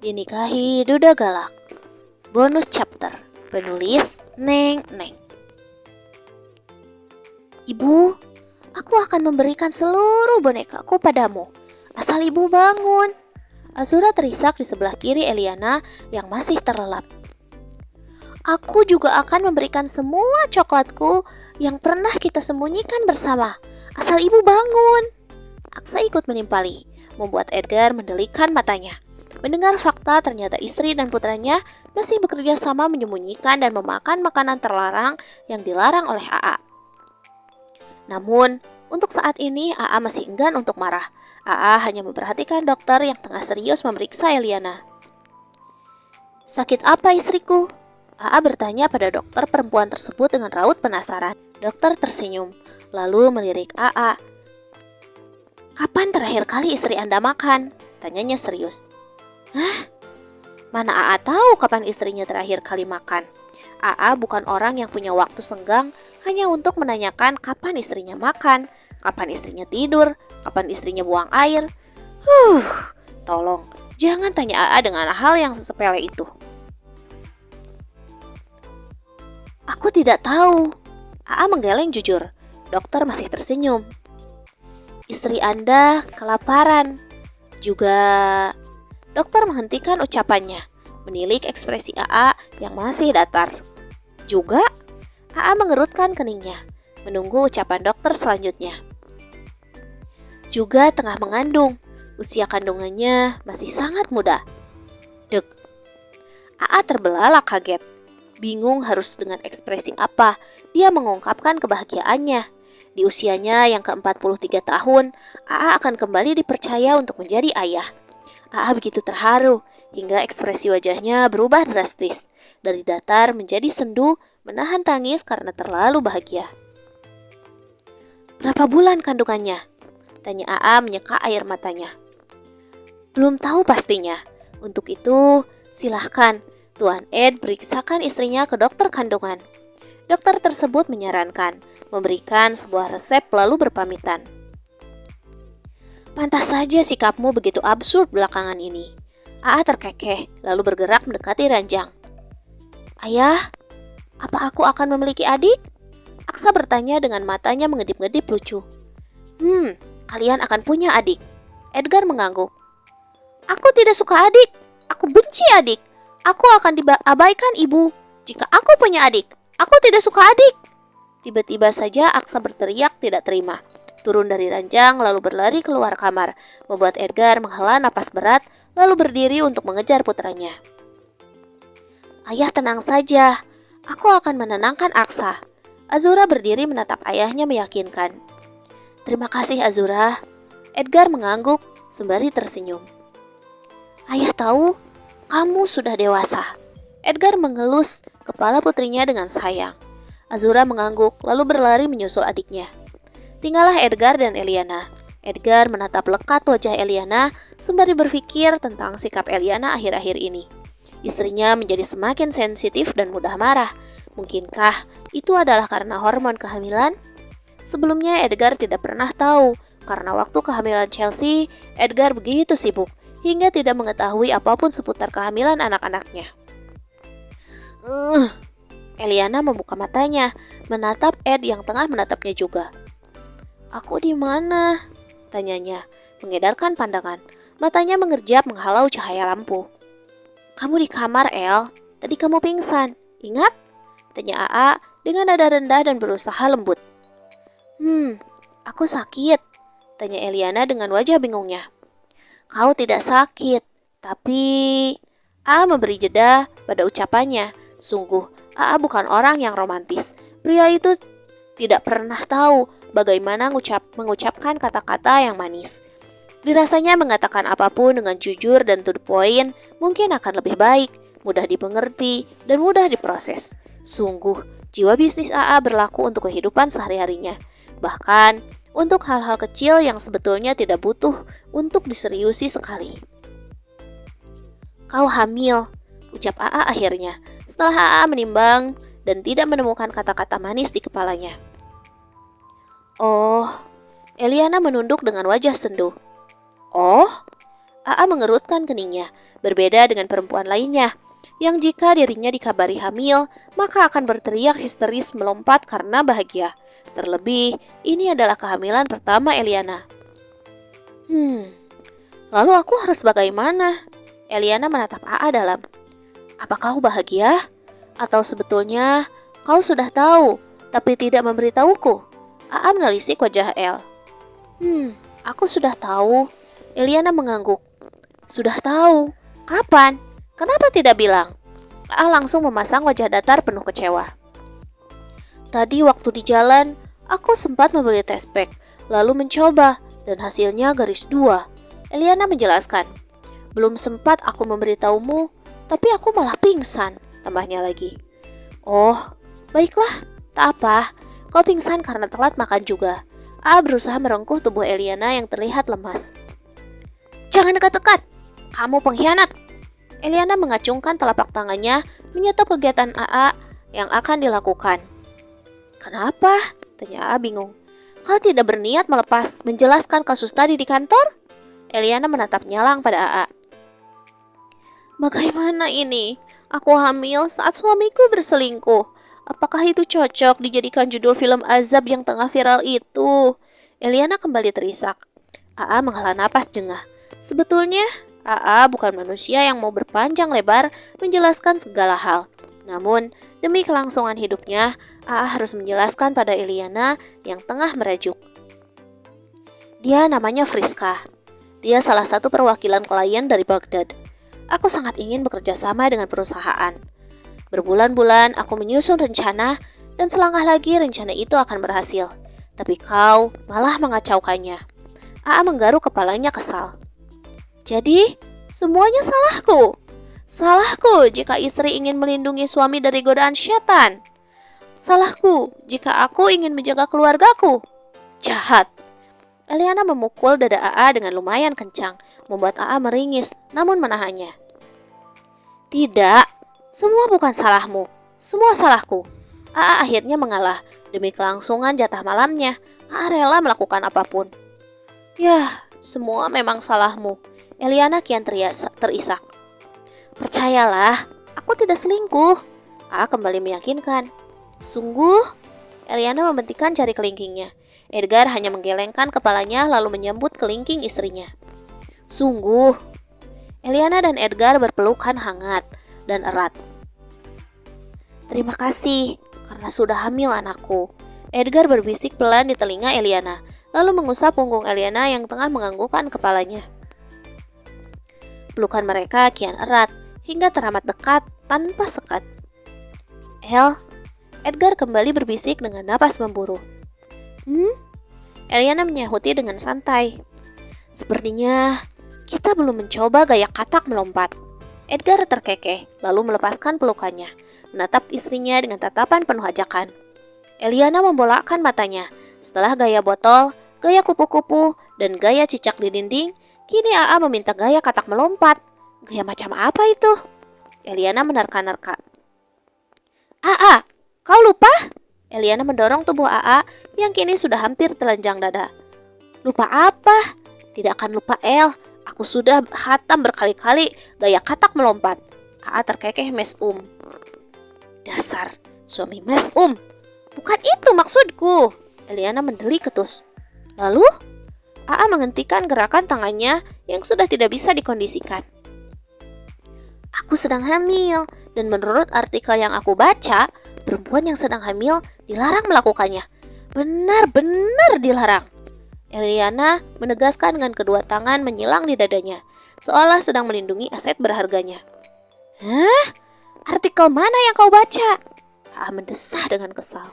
Dinikahi Duda Galak. Bonus chapter. Penulis Neng Neng. Ibu, aku akan memberikan seluruh bonekaku padamu. Asal ibu bangun. Azura terisak di sebelah kiri Eliana yang masih terlelap. Aku juga akan memberikan semua coklatku yang pernah kita sembunyikan bersama. Asal ibu bangun. Aksa ikut menimpali, membuat Edgar mendelikan matanya. Mendengar fakta ternyata istri dan putranya masih bekerja sama menyembunyikan dan memakan makanan terlarang yang dilarang oleh AA. Namun, untuk saat ini AA masih enggan untuk marah. AA hanya memperhatikan dokter yang tengah serius memeriksa Eliana. Sakit apa istriku? AA bertanya pada dokter perempuan tersebut dengan raut penasaran. Dokter tersenyum, lalu melirik AA. Kapan terakhir kali istri Anda makan? Tanyanya serius. Hah? Mana AA tahu kapan istrinya terakhir kali makan? AA bukan orang yang punya waktu senggang hanya untuk menanyakan kapan istrinya makan, kapan istrinya tidur, kapan istrinya buang air. Tolong, jangan tanya AA dengan hal yang sesepele itu. Aku tidak tahu. AA menggeleng jujur. Dokter masih tersenyum. Istri Anda kelaparan. Juga... Dokter menghentikan ucapannya, menilik ekspresi AA yang masih datar. Juga, AA mengerutkan keningnya, menunggu ucapan dokter selanjutnya. Juga tengah mengandung, usia kandungannya masih sangat muda. Dek. AA terbelalak kaget, bingung harus dengan ekspresi apa dia mengungkapkan kebahagiaannya. Di usianya yang ke-43 tahun, AA akan kembali dipercaya untuk menjadi ayah. AA begitu terharu hingga ekspresi wajahnya berubah drastis dari datar menjadi sendu, menahan tangis karena terlalu bahagia. Berapa bulan kandungannya? Tanya AA menyeka air matanya. Belum tahu pastinya. Untuk itu, silahkan Tuan Ed periksakan istrinya ke dokter kandungan. Dokter tersebut menyarankan, memberikan sebuah resep lalu berpamitan. Pantas saja sikapmu begitu absurd belakangan ini. AA terkekeh, lalu bergerak mendekati ranjang. Ayah, apa aku akan memiliki adik? Aksa bertanya dengan matanya mengedip-ngedip lucu. Kalian akan punya adik. Edgar mengangguk. Aku tidak suka adik. Aku benci adik. Aku akan diabaikan ibu jika aku punya adik. Aku tidak suka adik. Tiba-tiba saja Aksa berteriak tidak terima. Turun dari ranjang lalu berlari keluar kamar, membuat Edgar menghela napas berat lalu berdiri untuk mengejar putranya. Ayah tenang saja, aku akan menenangkan Aksa. Azura berdiri menatap ayahnya meyakinkan. Terima kasih Azura. Edgar mengangguk sembari tersenyum. Ayah tahu, kamu sudah dewasa. Edgar mengelus kepala putrinya dengan sayang. Azura mengangguk lalu berlari menyusul adiknya. Tinggallah Edgar dan Eliana. Edgar menatap lekat wajah Eliana sembari berpikir tentang sikap Eliana akhir-akhir ini. Istrinya menjadi semakin sensitif dan mudah marah. Mungkinkah itu adalah karena hormon kehamilan? Sebelumnya Edgar tidak pernah tahu, karena waktu kehamilan Chelsea, Edgar begitu sibuk hingga tidak mengetahui apapun seputar kehamilan anak-anaknya. Eliana membuka matanya, menatap Ed yang tengah menatapnya juga. Aku di mana? Tanyanya, mengedarkan pandangan. Matanya mengerjap menghalau cahaya lampu. Kamu di kamar, El. Tadi kamu pingsan. Ingat? Tanya AA dengan nada rendah dan berusaha lembut. Aku sakit. Tanya Eliana dengan wajah bingungnya. Kau tidak sakit, tapi... AA memberi jeda pada ucapannya. Sungguh, AA bukan orang yang romantis. Pria itu tidak pernah tahu bagaimana mengucapkan kata-kata yang manis. Dirasanya mengatakan apapun dengan jujur dan to the point mungkin akan lebih baik, mudah dimengerti, dan mudah diproses. Sungguh, jiwa bisnis AA berlaku untuk kehidupan sehari-harinya. Bahkan, untuk hal-hal kecil yang sebetulnya tidak butuh untuk diseriusi sekali. Kau hamil, ucap AA akhirnya, setelah AA menimbang dan tidak menemukan kata-kata manis di kepalanya. Oh, Eliana menunduk dengan wajah sendu. Oh, AA mengerutkan keningnya, berbeda dengan perempuan lainnya, yang jika dirinya dikabari hamil, maka akan berteriak histeris melompat karena bahagia. Terlebih, ini adalah kehamilan pertama Eliana. Lalu aku harus bagaimana? Eliana menatap AA dalam. Apa kau bahagia? Atau sebetulnya kau sudah tahu, tapi tidak memberitahuku? AA menelisik wajah El. Aku sudah tahu. Eliana mengangguk. Sudah tahu? Kapan? Kenapa tidak bilang? AA langsung memasang wajah datar penuh kecewa. Tadi waktu di jalan, aku sempat membeli tes pack, lalu mencoba, dan hasilnya garis 2. Eliana menjelaskan. Belum sempat aku memberitahumu, tapi aku malah pingsan, tambahnya lagi. Oh, baiklah, tak apa. Kau pingsan karena telat makan juga. AA berusaha merengkuh tubuh Eliana yang terlihat lemas. Jangan dekat-dekat, kamu pengkhianat. Eliana mengacungkan telapak tangannya menyetop kegiatan AA yang akan dilakukan. Kenapa? Tanya AA bingung. Kau tidak berniat menjelaskan kasus tadi di kantor? Eliana menatap nyalang pada AA. Bagaimana ini? Aku hamil saat suamiku berselingkuh. Apakah itu cocok dijadikan judul film azab yang tengah viral itu? Eliana kembali terisak. AA menghela napas jengah. Sebetulnya, AA bukan manusia yang mau berpanjang lebar menjelaskan segala hal. Namun, demi kelangsungan hidupnya, AA harus menjelaskan pada Eliana yang tengah merajuk. Dia namanya Friska. Dia salah satu perwakilan klien dari Baghdad. Aku sangat ingin bekerja sama dengan perusahaan. Berbulan-bulan aku menyusun rencana dan selangkah lagi rencana itu akan berhasil. Tapi kau malah mengacaukannya. AA menggaruk kepalanya kesal. Jadi, semuanya salahku. Salahku jika istri ingin melindungi suami dari godaan syaitan. Salahku jika aku ingin menjaga keluargaku. Jahat. Eliana memukul dada AA dengan lumayan kencang, membuat AA meringis, namun menahannya. Tidak, semua bukan salahmu, semua salahku. AA akhirnya mengalah, demi kelangsungan jatah malamnya, AA rela melakukan apapun. Yah, semua memang salahmu. Eliana kian terisak. Percayalah, aku tidak selingkuh. AA kembali meyakinkan. Sungguh? Eliana membentikan jari kelingkingnya. Edgar hanya menggelengkan kepalanya lalu menyambut kelingking istrinya. Sungguh. Eliana dan Edgar berpelukan hangat dan erat. Terima kasih karena sudah hamil anakku. Edgar berbisik pelan di telinga Eliana, lalu mengusap punggung Eliana yang tengah menganggukkan kepalanya. Pelukan mereka kian erat hingga teramat dekat tanpa sekat. Edgar kembali berbisik dengan napas memburu. Eliana menyahuti dengan santai. Sepertinya kita belum mencoba gaya katak melompat. Edgar terkekeh, lalu melepaskan pelukannya, menatap istrinya dengan tatapan penuh ajakan. Eliana membolakkan matanya. Setelah gaya botol, gaya kupu-kupu, dan gaya cicak di dinding, kini AA meminta gaya katak melompat. Gaya macam apa itu? Eliana menerka-nerka. AA, kau lupa? Eliana mendorong tubuh AA yang kini sudah hampir telanjang dada. Lupa apa? Tidak akan lupa El. Aku sudah hatam berkali-kali gaya katak melompat. AA terkekeh mesum. Dasar suami mesum. Bukan itu maksudku. Eliana mendeli ketus. Lalu, AA menghentikan gerakan tangannya yang sudah tidak bisa dikondisikan. Aku sedang hamil, dan menurut artikel yang aku baca, perempuan yang sedang hamil dilarang melakukannya. Benar-benar dilarang. Eliana menegaskan dengan kedua tangan menyilang di dadanya, seolah sedang melindungi aset berharganya. Hah? Artikel mana yang kau baca? AA mendesah dengan kesal.